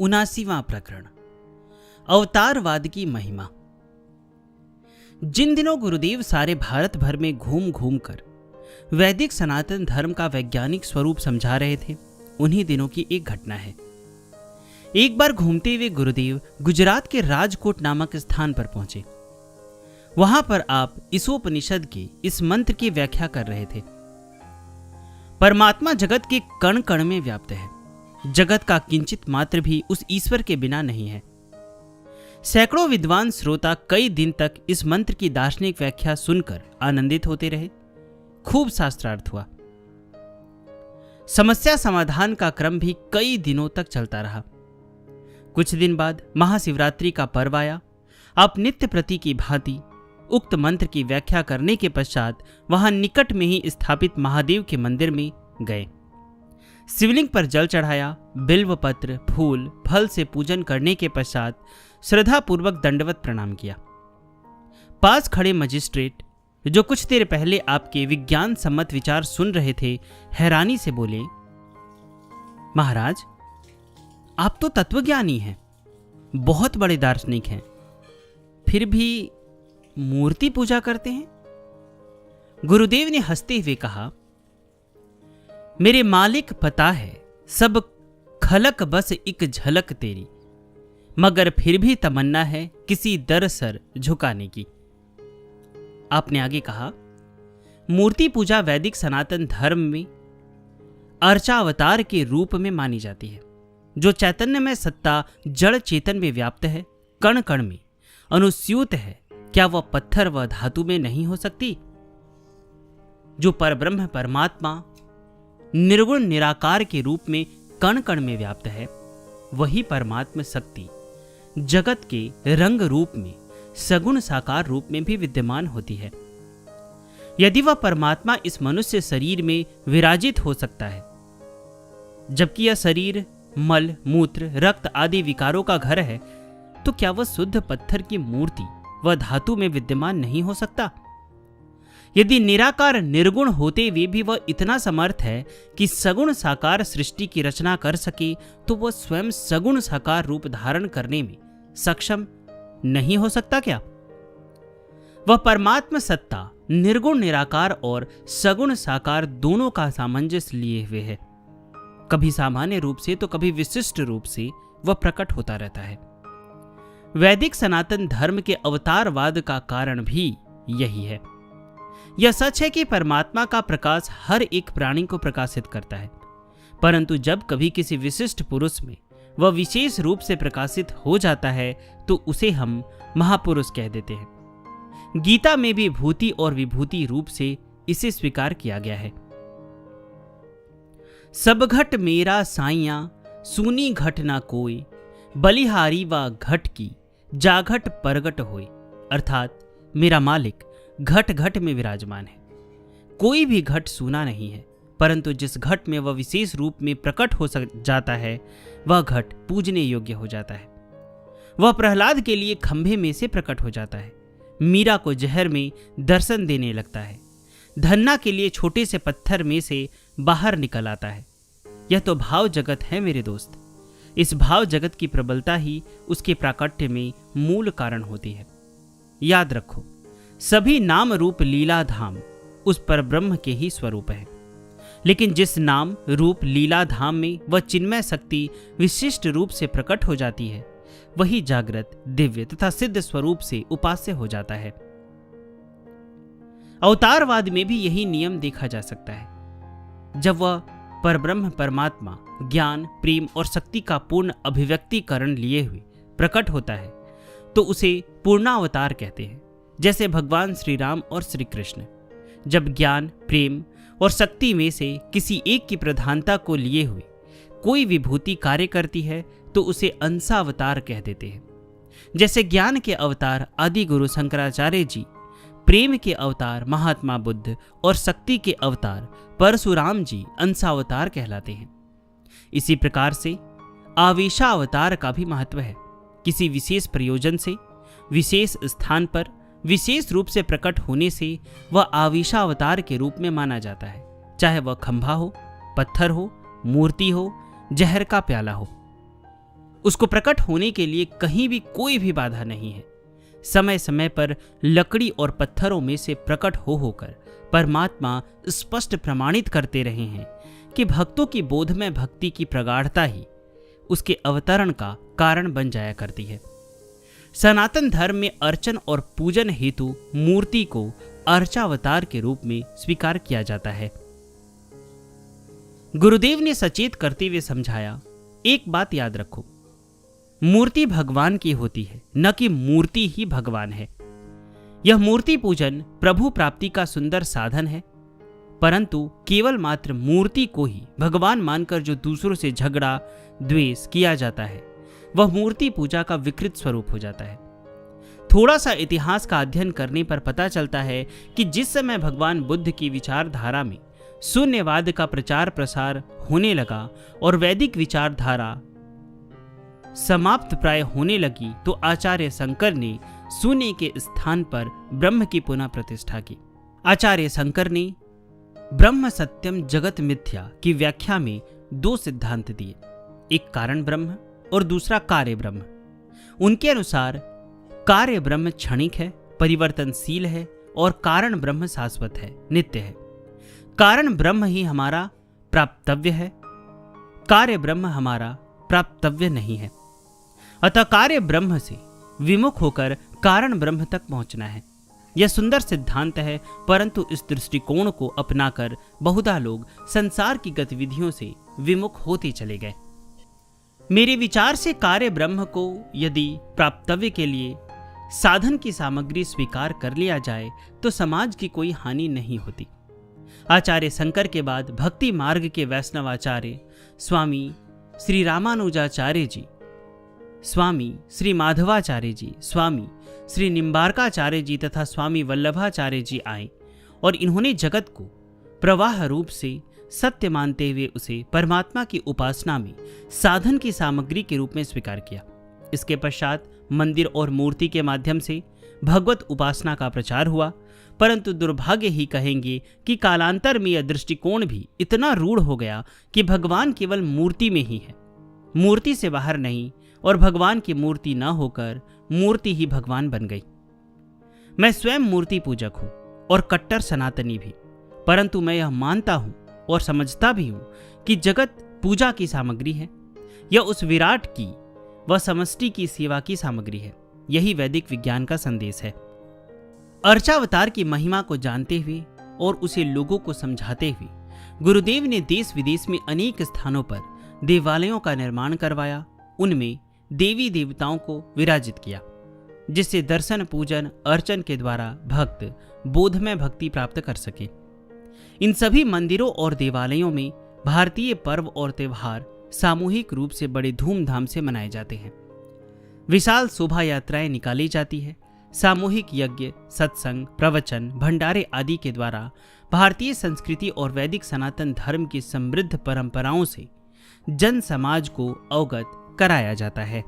79वां प्रकरण अवतारवाद की महिमा। जिन दिनों गुरुदेव सारे भारत भर में घूम घूम कर वैदिक सनातन धर्म का वैज्ञानिक स्वरूप समझा रहे थे, उन्हीं दिनों की एक घटना है। एक बार घूमते हुए गुरुदेव गुजरात के राजकोट नामक स्थान पर पहुंचे। वहां पर आप ईसोपनिषद के इस मंत्र की व्याख्या कर रहे थे। परमात्मा जगत के कण कण में व्याप्त है। जगत का किंचित मात्र भी उस ईश्वर के बिना नहीं है। सैकड़ों विद्वान श्रोता कई दिन तक इस मंत्र की दार्शनिक व्याख्या सुनकर आनंदित होते रहे। खूब शास्त्रार्थ हुआ। समस्या समाधान का क्रम भी कई दिनों तक चलता रहा। कुछ दिन बाद महाशिवरात्रि का पर्व आया। आप नित्य प्रति की भांति उक्त मंत्र की व्याख्या करने के पश्चात वहां निकट में ही स्थापित महादेव के मंदिर में गए। शिवलिंग पर जल चढ़ाया, बिल्व पत्र, फूल, फल से पूजन करने के पश्चात श्रद्धापूर्वक दंडवत प्रणाम किया। पास खड़े मजिस्ट्रेट, जो कुछ देर पहले आपके विज्ञान सम्मत विचार सुन रहे थे, हैरानी से बोले, महाराज, आप तो तत्वज्ञानी हैं, बहुत बड़े दार्शनिक हैं, फिर भी मूर्ति पूजा करते हैं। गुरुदेव ने हंसते हुए कहा, मेरे मालिक पता है सब खलक बस एक झलक तेरी, मगर फिर भी तमन्ना है किसी दर सर झुकाने की। आपने आगे कहा, मूर्ति पूजा वैदिक सनातन धर्म में अर्चावतार के रूप में मानी जाती है। जो चैतन्य में सत्ता जड़ चेतन में व्याप्त है, कण कण में अनुस्यूत है, क्या वह पत्थर व धातु में नहीं हो सकती? जो परब्रह्म परमात्मा निर्गुण निराकार के रूप में कण कण में व्याप्त है, वही परमात्मा शक्ति जगत के रंग रूप में सगुण साकार रूप में भी विद्यमान होती है। यदि वह परमात्मा इस मनुष्य शरीर में विराजित हो सकता है, जबकि यह शरीर मल, मूत्र, रक्त आदि विकारों का घर है, तो क्या वह शुद्ध पत्थर की मूर्ति व धातु में विद्यमान नहीं हो सकता? यदि निराकार निर्गुण होते हुए भी वह इतना समर्थ है कि सगुण साकार सृष्टि की रचना कर सके, तो वह स्वयं सगुण साकार रूप धारण करने में सक्षम नहीं हो सकता क्या? वह परमात्मा सत्ता निर्गुण निराकार और सगुण साकार दोनों का सामंजस्य लिए हुए है। कभी सामान्य रूप से तो कभी विशिष्ट रूप से वह प्रकट होता रहता है। वैदिक सनातन धर्म के अवतारवाद का कारण भी यही है। यह सच है कि परमात्मा का प्रकाश हर एक प्राणी को प्रकाशित करता है, परंतु जब कभी किसी विशिष्ट पुरुष में वह विशेष रूप से प्रकाशित हो जाता है, तो उसे हम महापुरुष कह देते हैं। गीता में भी भूति और विभूति रूप से इसे स्वीकार किया गया है। सब घट मेरा साइया, सुनी घट ना कोई, बलिहारी व घट की जाघट परगट होए। अर्थात मेरा मालिक घट घट में विराजमान है। कोई भी घट सूना नहीं है, परंतु जिस घट में वह विशेष रूप में प्रकट हो जाता है, वह घट पूजने योग्य हो जाता है। वह प्रहलाद के लिए खंभे में से प्रकट हो जाता है, मीरा को जहर में दर्शन देने लगता है, धन्ना के लिए छोटे से पत्थर में से बाहर निकल आता है। यह तो भाव जगत है मेरे दोस्त। इस भाव जगत की प्रबलता ही उसके प्राकट्य में मूल कारण होती है। याद रखो, सभी नाम रूप लीला धाम उस परब्रह्म के ही स्वरूप है, लेकिन जिस नाम रूप लीला धाम में वह चिन्मय शक्ति विशिष्ट रूप से प्रकट हो जाती है, वही जागृत, दिव्य तथा सिद्ध स्वरूप से उपास्य हो जाता है। अवतारवाद में भी यही नियम देखा जा सकता है। जब वह परब्रह्म परमात्मा ज्ञान, प्रेम और शक्ति का पूर्ण अभिव्यक्तिकरण लिए हुए प्रकट होता है, तो उसे पूर्णावतार कहते हैं। जैसे भगवान श्री राम और श्री कृष्ण जब ज्ञान, प्रेम और शक्ति में से किसी एक की प्रधानता को लिए हुए कोई विभूति कार्य करती है, तो उसे अंशावतार कह देते हैं। जैसे ज्ञान के अवतार आदि गुरु शंकराचार्य जी, प्रेम के अवतार महात्मा बुद्ध और शक्ति के अवतार परशुराम जी अंशावतार कहलाते हैं। इसी प्रकार से आवेशावतार का भी महत्व है। किसी विशेष प्रयोजन से विशेष स्थान पर विशेष रूप से प्रकट होने से वह आवेशावतार के रूप में माना जाता है, चाहे वह खंभा हो, पत्थर हो, मूर्ति हो, जहर का प्याला हो। उसको प्रकट होने के लिए कहीं भी कोई भी बाधा नहीं है। समय समय पर लकड़ी और पत्थरों में से प्रकट हो होकर परमात्मा स्पष्ट प्रमाणित करते रहे हैं कि भक्तों की बोध में भक्ति की प्रगाढ़ता ही उसके अवतरण का कारण बन जाया करती है। सनातन धर्म में अर्चन और पूजन हेतु मूर्ति को अर्चावतार के रूप में स्वीकार किया जाता है। गुरुदेव ने सचेत करते हुए समझाया, एक बात याद रखो, मूर्ति भगवान की होती है, न कि मूर्ति ही भगवान है। यह मूर्ति पूजन प्रभु प्राप्ति का सुंदर साधन है, परंतु केवल मात्र मूर्ति को ही भगवान मानकर जो दूसरों से झगड़ा द्वेष किया जाता है, वह मूर्ति पूजा का विकृत स्वरूप हो जाता है। थोड़ा सा इतिहास का अध्ययन करने पर पता चलता है कि जिस समय भगवान बुद्ध की विचारधारा में शून्यवाद का प्रचार प्रसार होने लगा और वैदिक विचारधारा समाप्त प्राय होने लगी, तो आचार्य शंकर ने शून्य के स्थान पर ब्रह्म की पुनः प्रतिष्ठा की। आचार्य शंकर ने ब्रह्म सत्यम जगत मिथ्या की व्याख्या में दो सिद्धांत दिए, एक कारण ब्रह्म और दूसरा कार्य ब्रह्म। उनके अनुसार कार्य ब्रह्म क्षणिक है, परिवर्तनशील है और कारण ब्रह्म शाश्वत है, नित्य है। कारण ब्रह्म ही हमारा प्राप्तव्य है, कार्य ब्रह्म हमारा प्राप्तव्य नहीं है। अतः कार्य ब्रह्म से विमुख होकर कारण ब्रह्म तक पहुंचना है। यह सुंदर सिद्धांत है, परंतु इस दृष्टिकोण को अपनाकर बहुधा लोग संसार की गतिविधियों से विमुख होते चले गए। मेरे विचार से कार्य ब्रह्म को यदि प्राप्तव्य के लिए साधन की सामग्री स्वीकार कर लिया जाए तो समाज की कोई हानि नहीं होती। आचार्य शंकर के बाद भक्ति मार्ग के वैष्णवाचार्य स्वामी श्री रामानुजाचार्य जी, स्वामी श्री माधवाचार्य जी, स्वामी श्री निम्बारकाचार्य जी तथा स्वामी वल्लभाचार्य जी आए और इन्होंने जगत को प्रवाह रूप से सत्य मानते हुए उसे परमात्मा की उपासना में साधन की सामग्री के रूप में स्वीकार किया। इसके पश्चात मंदिर और मूर्ति के माध्यम से भगवत उपासना का प्रचार हुआ, परंतु दुर्भाग्य ही कहेंगे कि कालांतर में यह दृष्टिकोण भी इतना रूढ़ हो गया कि भगवान केवल मूर्ति में ही है, मूर्ति से बाहर नहीं, और भगवान की मूर्ति न होकर मूर्ति ही भगवान बन गई। मैं स्वयं मूर्ति पूजक हूं और कट्टर सनातनी भी, परंतु मैं यह मानता हूं और समझता भी हूं कि जगत पूजा की सामग्री है। यह उस विराट की व समष्टि की सेवा की सामग्री है। यही वैदिक विज्ञान का संदेश है। अर्चावतार की महिमा को जानते हुए और उसे लोगों को समझाते हुए गुरुदेव ने देश विदेश में अनेक स्थानों पर देवालयों का निर्माण करवाया, उनमें देवी देवताओं को विराजित किया, जिससे दर्शन पूजन अर्चन के द्वारा भक्त बोधमय भक्ति प्राप्त कर सके। इन सभी मंदिरों और देवालयों में भारतीय पर्व और त्योहार सामूहिक रूप से बड़े धूमधाम से मनाए जाते हैं। विशाल शोभा यात्राएं निकाली जाती है। सामूहिक यज्ञ, सत्संग, प्रवचन, भंडारे आदि के द्वारा भारतीय संस्कृति और वैदिक सनातन धर्म की समृद्ध परंपराओं से जन समाज को अवगत कराया जाता है।